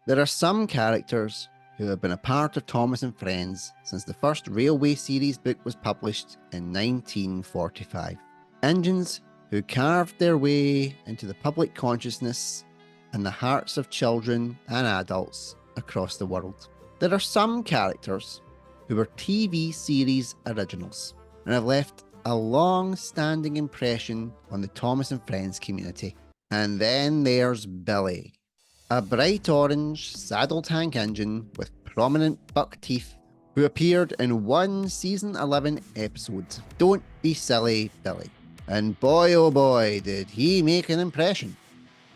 There are some characters who have been a part of Thomas and Friends since the first Railway series book was published in 1945. Engines who carved their way into the public consciousness and the hearts of children and adults across the world. There are some characters who were TV series originals and have left a long-standing impression on the Thomas and Friends community. And then there's Billy, a bright orange saddle tank engine with prominent buck teeth who appeared in one season 11 episode, Don't Be Silly, Billy. And boy oh boy did he make an impression.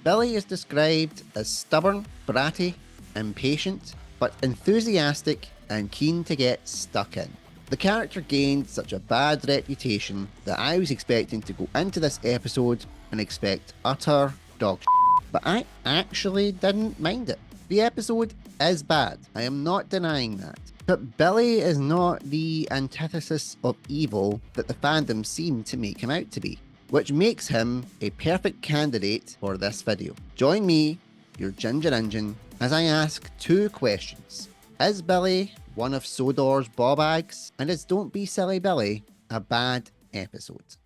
Billy is described as stubborn, bratty, impatient, but enthusiastic and keen to get stuck in. The character gained such a bad reputation that I was expecting to go into this episode and expect utter dog shit, but I actually didn't mind it. The episode is bad, I am not denying that. But Billy is not the antithesis of evil that the fandom seemed to make him out to be, which makes him a perfect candidate for this video. Join me, your Ginger Engine, as I ask two questions. Is Billy one of Sodors Bawbags? And is Don't Be Silly Billy a bad episode?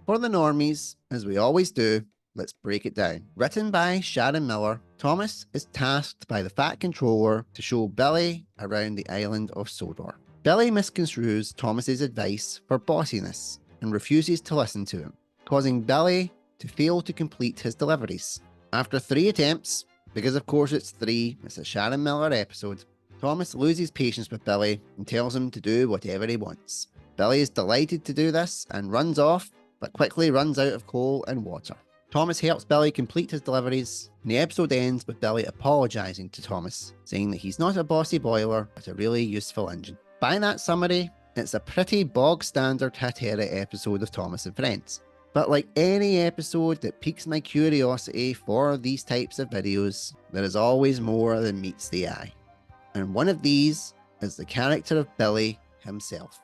For the normies, as we always do, let's break it down. Written by Sharon Miller, Thomas is tasked by the Fat Controller to show Billy around the island of Sodor. Billy misconstrues Thomas's advice for bossiness and refuses to listen to him, causing Billy to fail to complete his deliveries. After 3 attempts, because of course it's a Sharon Miller episode, Thomas loses patience with Billy and tells him to do whatever he wants. Billy is delighted to do this and runs off, but quickly runs out of coal and water. Thomas helps Billy complete his deliveries, and the episode ends with Billy apologising to Thomas, saying that he's not a bossy boiler, but a really useful engine. By that summary, it's a pretty bog-standard Hatera episode of Thomas and Friends. But like any episode that piques my curiosity for these types of videos, there is always more than meets the eye. And one of these is the character of Billy himself.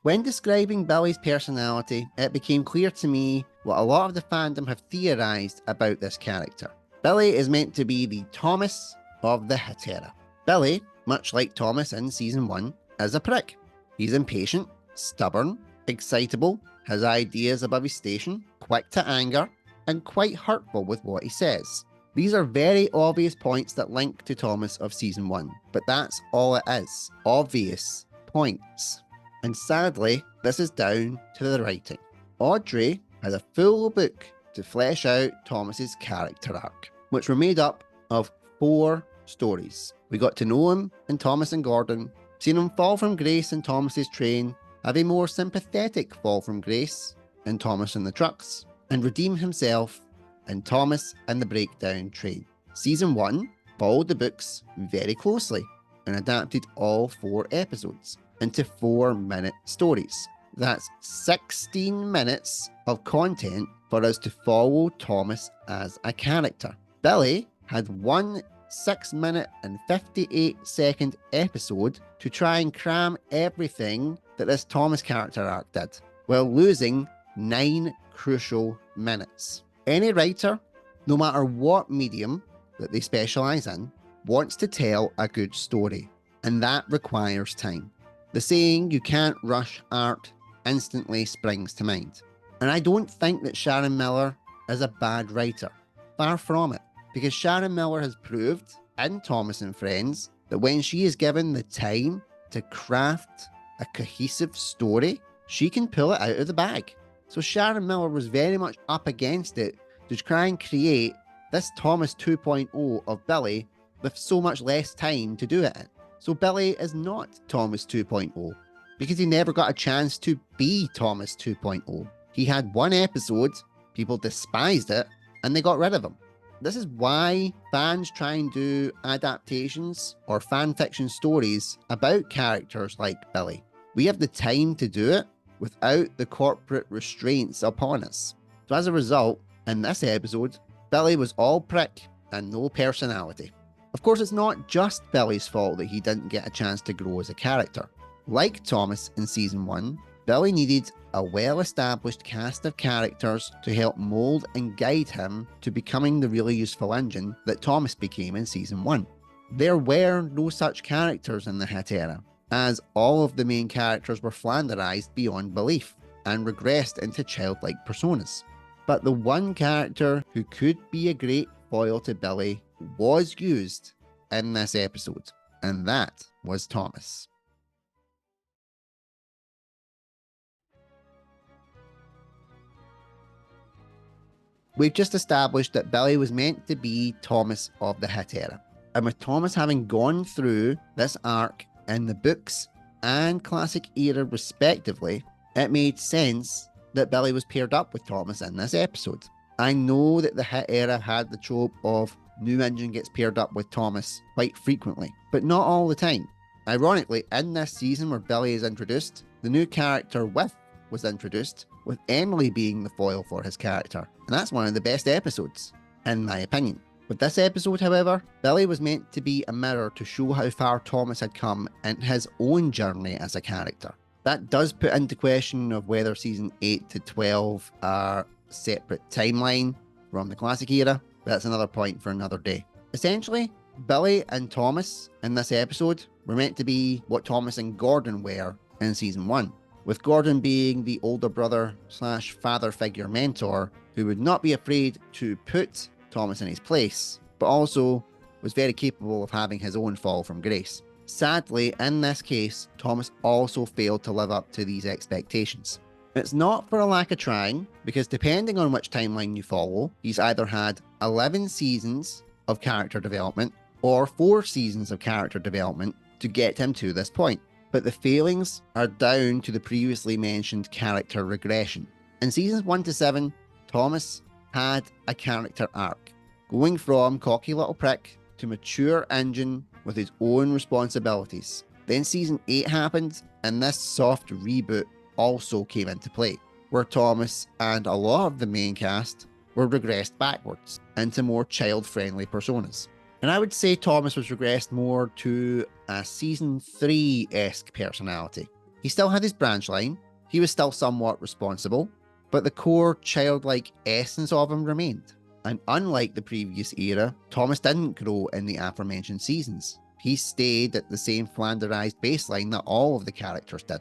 When describing Billy's personality, it became clear to me what a lot of the fandom have theorised about this character. Billy is meant to be the Thomas of the Hatera. Billy, much like Thomas in Season 1, is a prick. He's impatient, stubborn, excitable, has ideas above his station, quick to anger, and quite hurtful with what he says. These are very obvious points that link to Thomas of Season 1, but that's all it is. Obvious points. And sadly, this is down to the writing. Audrey had a full book to flesh out Thomas's character arc, which were made up of 4 stories. We got to know him in Thomas and Gordon, seen him fall from grace in Thomas's train, have a more sympathetic fall from grace in Thomas and the Trucks, and redeem himself in Thomas and the Breakdown Train. Season 1 followed the books very closely and adapted all 4 episodes into 4-minute stories. That's 16 minutes of content for us to follow Thomas as a character. Billy had 1 6-minute and 58-second episode to try and cram everything that this Thomas character arc did, while losing 9 crucial minutes. Any writer, no matter what medium that they specialise in, wants to tell a good story, and that requires time. The saying, "you can't rush art," instantly springs to mind. And I don't think that Sharon Miller is a bad writer. Far from it. Because Sharon Miller has proved in Thomas and Friends that when she is given the time to craft a cohesive story, she can pull it out of the bag. So Sharon Miller was very much up against it to try and create this Thomas 2.0 of Billy with so much less time to do it in. So Billy is not Thomas 2.0 because he never got a chance to be Thomas 2.0. He had 1 episode, people despised it, and they got rid of him. This is why fans try and do adaptations or fan fiction stories about characters like Billy. We have the time to do it without the corporate restraints upon us. So as a result, in this episode, Billy was all prick and no personality. Of course, it's not just Billy's fault that he didn't get a chance to grow as a character. Like Thomas in Season 1, Billy needed a well-established cast of characters to help mould and guide him to becoming the really useful engine that Thomas became in Season 1. There were no such characters in the Hit era, as all of the main characters were flanderized beyond belief and regressed into childlike personas. But the one character who could be a great foil to Billy was used in this episode, and that was Thomas. We've just established that Billy was meant to be Thomas of the Hit era. And with Thomas having gone through this arc in the books and classic era respectively, it made sense that Billy was paired up with Thomas in this episode. I know that the Hit era had the trope of new engine gets paired up with Thomas quite frequently, but not all the time. Ironically, in this season where Billy is introduced, the new character With was introduced, with Emily being the foil for his character. And that's one of the best episodes, in my opinion. With this episode, however, Billy was meant to be a mirror to show how far Thomas had come in his own journey as a character. That does put into question of whether season 8 to 12 are a separate timeline from the classic era, but that's another point for another day. Essentially, Billy and Thomas in this episode were meant to be what Thomas and Gordon were in season 1, with Gordon being the older brother / father figure mentor who would not be afraid to put Thomas in his place, but also was very capable of having his own fall from grace. Sadly, in this case, Thomas also failed to live up to these expectations. It's not for a lack of trying, because depending on which timeline you follow, he's either had 11 seasons of character development or 4 seasons of character development to get him to this point. But the failings are down to the previously mentioned character regression. In seasons 1 to 7, Thomas had a character arc, going from cocky little prick to mature engine with his own responsibilities. Then season 8 happened, and this soft reboot also came into play, where Thomas and a lot of the main cast were regressed backwards into more child-friendly personas. And I would say Thomas was regressed more to a season 3-esque personality. He still had his branch line, he was still somewhat responsible, but the core childlike essence of him remained. And unlike the previous era, Thomas didn't grow in the aforementioned seasons. He stayed at the same flanderized baseline that all of the characters did.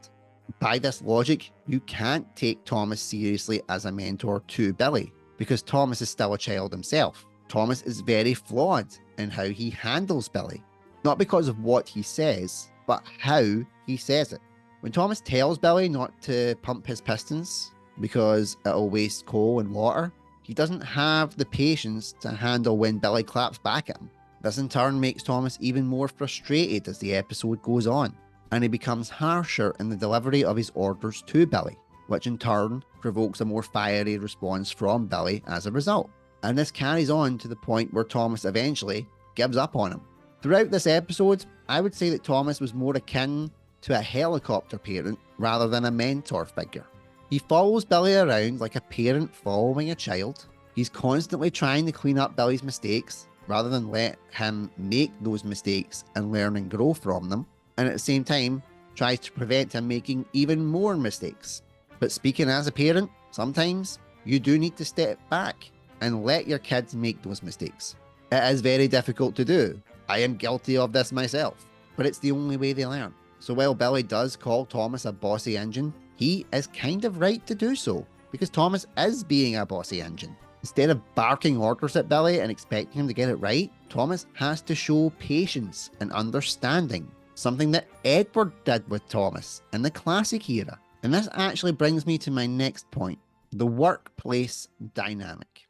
By this logic, you can't take Thomas seriously as a mentor to Billy, because Thomas is still a child himself. Thomas is very flawed in how he handles Billy, not because of what he says, but how he says it. When Thomas tells Billy not to pump his pistons because it'll waste coal and water, he doesn't have the patience to handle when Billy claps back at him. This in turn makes Thomas even more frustrated as the episode goes on, and he becomes harsher in the delivery of his orders to Billy, which in turn provokes a more fiery response from Billy as a result. And this carries on to the point where Thomas eventually gives up on him. Throughout this episode, I would say that Thomas was more akin to a helicopter parent rather than a mentor figure. He follows Billy around like a parent following a child. He's constantly trying to clean up Billy's mistakes rather than let him make those mistakes and learn and grow from them, and at the same time tries to prevent him making even more mistakes. But speaking as a parent, sometimes you do need to step back and let your kids make those mistakes. It is very difficult to do. I am guilty of this myself, but it's the only way they learn. So while Billy does call Thomas a bossy engine, he is kind of right to do so, because Thomas is being a bossy engine. Instead of barking orders at Billy and expecting him to get it right, Thomas has to show patience and understanding, something that Edward did with Thomas in the classic era. And this actually brings me to my next point, the workplace dynamic.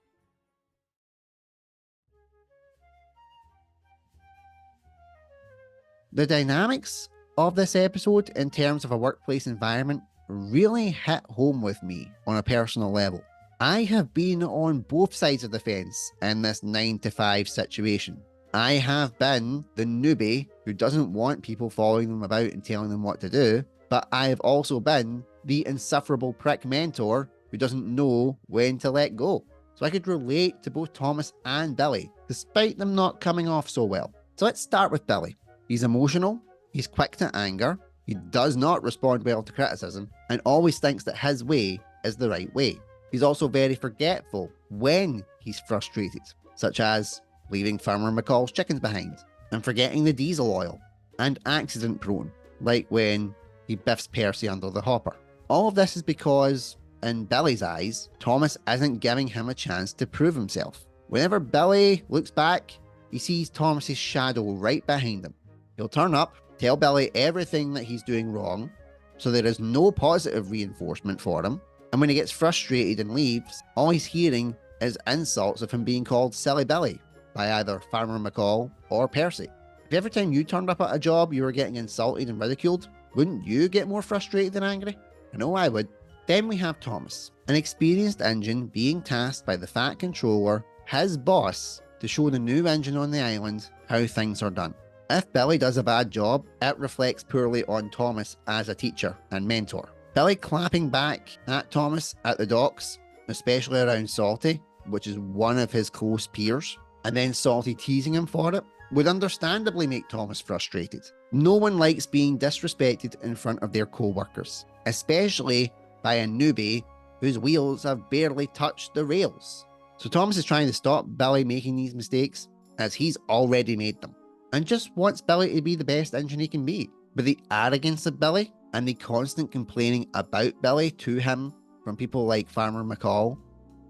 The dynamics of this episode in terms of a workplace environment really hit home with me on a personal level. I have been on both sides of the fence in this 9 to 5 situation. I have been the newbie who doesn't want people following them about and telling them what to do, but I have also been the insufferable prick mentor who doesn't know when to let go. So I could relate to both Thomas and Billy, despite them not coming off so well. So let's start with Billy. He's emotional, he's quick to anger, he does not respond well to criticism, and always thinks that his way is the right way. He's also very forgetful when he's frustrated, such as leaving Farmer McCall's chickens behind, and forgetting the diesel oil, and accident prone, like when he biffs Percy under the hopper. All of this is because, in Billy's eyes, Thomas isn't giving him a chance to prove himself. Whenever Billy looks back, he sees Thomas's shadow right behind him. He'll turn up, tell Billy everything that he's doing wrong, so there is no positive reinforcement for him, and when he gets frustrated and leaves, all he's hearing is insults of him being called Silly Billy by either Farmer McCall or Percy. If every time you turned up at a job you were getting insulted and ridiculed, wouldn't you get more frustrated and angry? I know I would. Then we have Thomas, an experienced engine being tasked by the Fat Controller, his boss, to show the new engine on the island how things are done. If Billy does a bad job, it reflects poorly on Thomas as a teacher and mentor. Billy clapping back at Thomas at the docks, especially around Salty, which is one of his close peers, and then Salty teasing him for it, would understandably make Thomas frustrated. No one likes being disrespected in front of their co-workers, especially by a newbie whose wheels have barely touched the rails. So Thomas is trying to stop Billy making these mistakes, as he's already made them, and just wants Billy to be the best engine he can be. But the arrogance of Billy and the constant complaining about Billy to him from people like Farmer McCall,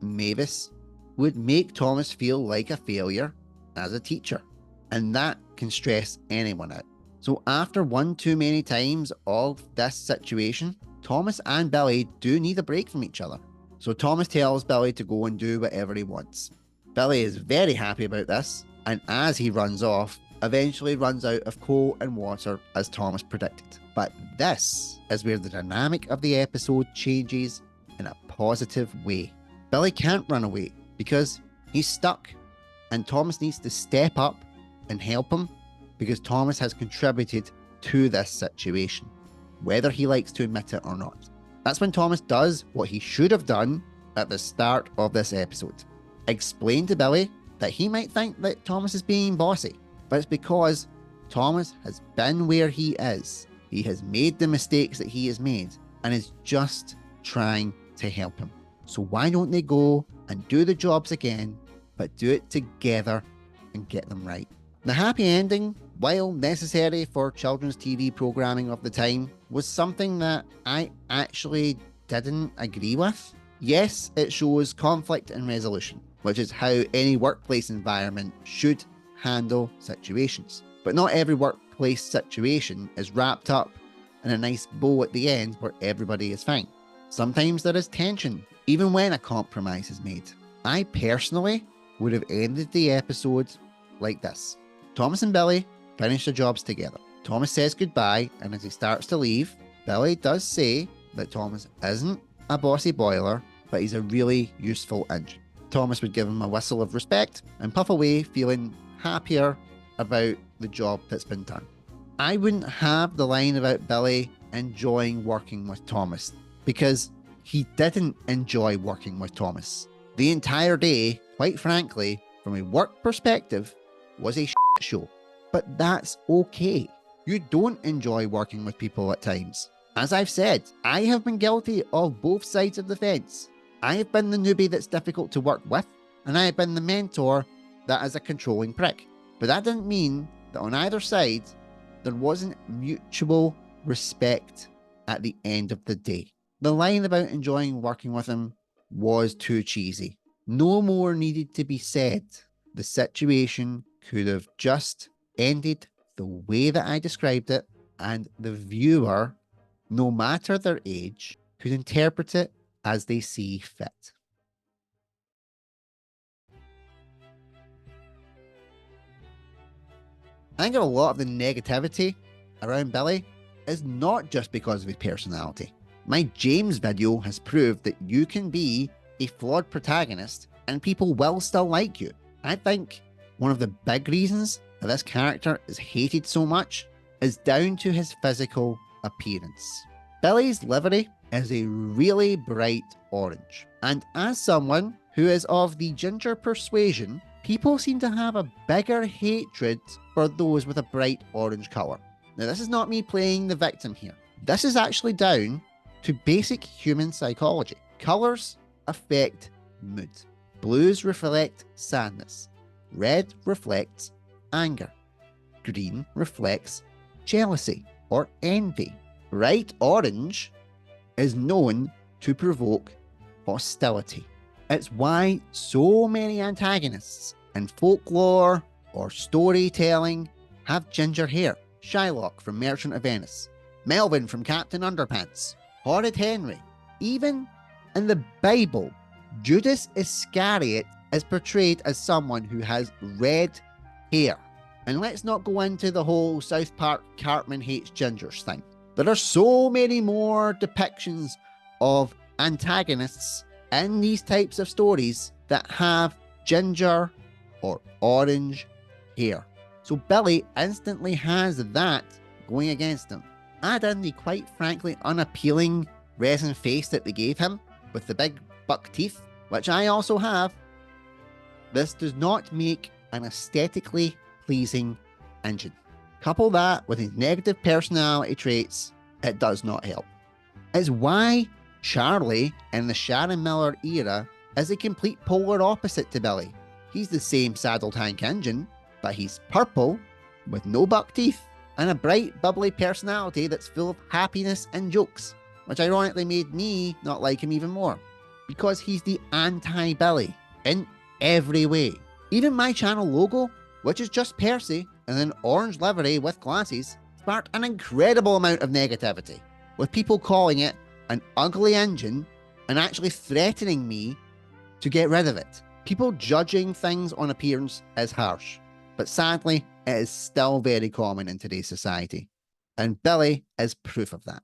Mavis, would make Thomas feel like a failure as a teacher, and that can stress anyone out. So after one too many times of this situation, Thomas and Billy do need a break from each other. So Thomas tells Billy to go and do whatever he wants. Billy is very happy about this, and as he runs off, eventually runs out of coal and water as Thomas predicted. But this is where the dynamic of the episode changes in a positive way. Billy can't run away because he's stuck, and Thomas needs to step up and help him because Thomas has contributed to this situation, whether he likes to admit it or not. That's when Thomas does what he should have done at the start of this episode. Explain to Billy that he might think that Thomas is being bossy, but it's because Thomas has been where he is. He has made the mistakes that he has made and is just trying to help him. So why don't they go and do the jobs again, but do it together and get them right? The happy ending, while necessary for children's TV programming of the time, was something that I actually didn't agree with. Yes, it shows conflict and resolution, which is how any workplace environment should handle situations. But not every workplace situation is wrapped up in a nice bow at the end where everybody is fine. Sometimes there is tension, even when a compromise is made. I personally would have ended the episode like this. Thomas and Billy finish their jobs together. Thomas says goodbye, and as he starts to leave, Billy does say that Thomas isn't a bossy boiler, but he's a really useful engine. Thomas would give him a whistle of respect and puff away, feeling happier about the job that's been done. I wouldn't have the line about Billy enjoying working with Thomas, because he didn't enjoy working with Thomas. The entire day, quite frankly, from a work perspective, was a shit show. But that's okay. You don't enjoy working with people at times. As I've said, I have been guilty of both sides of the fence. I have been the newbie that's difficult to work with, and I have been the mentor that is a controlling prick. But that didn't mean that on either side, there wasn't mutual respect at the end of the day. The line about enjoying working with him was too cheesy. No more needed to be said. The situation could have just ended the way that I described it, and the viewer, no matter their age, could interpret it as they see fit. I think a lot of the negativity around Billy is not just because of his personality. My James video has proved that you can be a flawed protagonist and people will still like you. I think one of the big reasons that this character is hated so much is down to his physical appearance. Billy's livery is a really bright orange, and as someone who is of the ginger persuasion, people seem to have a bigger hatred for those with a bright orange colour. Now, this is not me playing the victim here. This is actually down to basic human psychology. Colours affect mood. Blues reflect sadness. Red reflects anger. Green reflects jealousy or envy. Bright orange is known to provoke hostility. It's why so many antagonists in folklore or storytelling have ginger hair. Shylock from Merchant of Venice, Melvin from Captain Underpants, Horrid Henry. Even in the Bible, Judas Iscariot is portrayed as someone who has red hair. And let's not go into the whole South Park Cartman hates gingers thing. There are so many more depictions of antagonists in these types of stories that have ginger or orange hair. So Billy instantly has that going against him. Add in the quite frankly unappealing resin face that they gave him with the big buck teeth, which I also have. This does not make an aesthetically pleasing engine. Couple that with his negative personality traits, it does not help. It's why Charlie in the Sharon Miller era is a complete polar opposite to Billy. He's the same saddle tank engine, but he's purple with no buck teeth and a bright, bubbly personality that's full of happiness and jokes, which ironically made me not like him even more, because he's the anti-Billy in every way. Even my channel logo, which is just Percy in an orange livery with glasses, sparked an incredible amount of negativity, with people calling it an ugly engine and actually threatening me to get rid of it. People judging things on appearance is harsh, but sadly, it is still very common in today's society. And Billy is proof of that.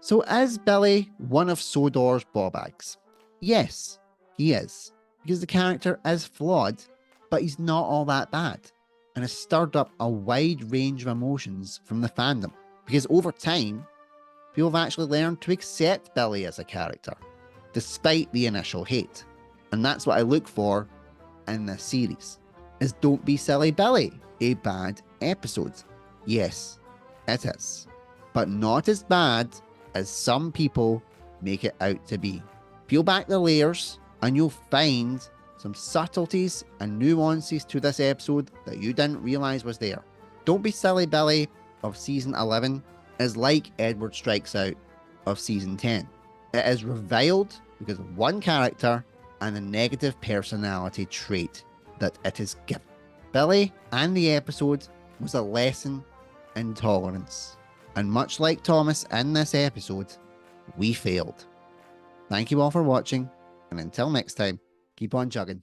So is Billy one of Sodors Bawbags? Yes, he is, because the character is flawed, but he's not all that bad, and has stirred up a wide range of emotions from the fandom, because over time, people have actually learned to accept Billy as a character, despite the initial hate. And that's what I look for in this series, is Don't Be Silly Billy, a bad episode. Yes, it is, but not as bad as some people make it out to be. Peel back the layers and you'll find some subtleties and nuances to this episode that you didn't realise was there. Don't Be Silly Billy of season 11 is like Edward Strikes Out of season 10. It is reviled because of one character and a negative personality trait that it is given. Billy and the episode was a lesson in tolerance. And much like Thomas in this episode, we failed. Thank you all for watching, and until next time, keep on chugging.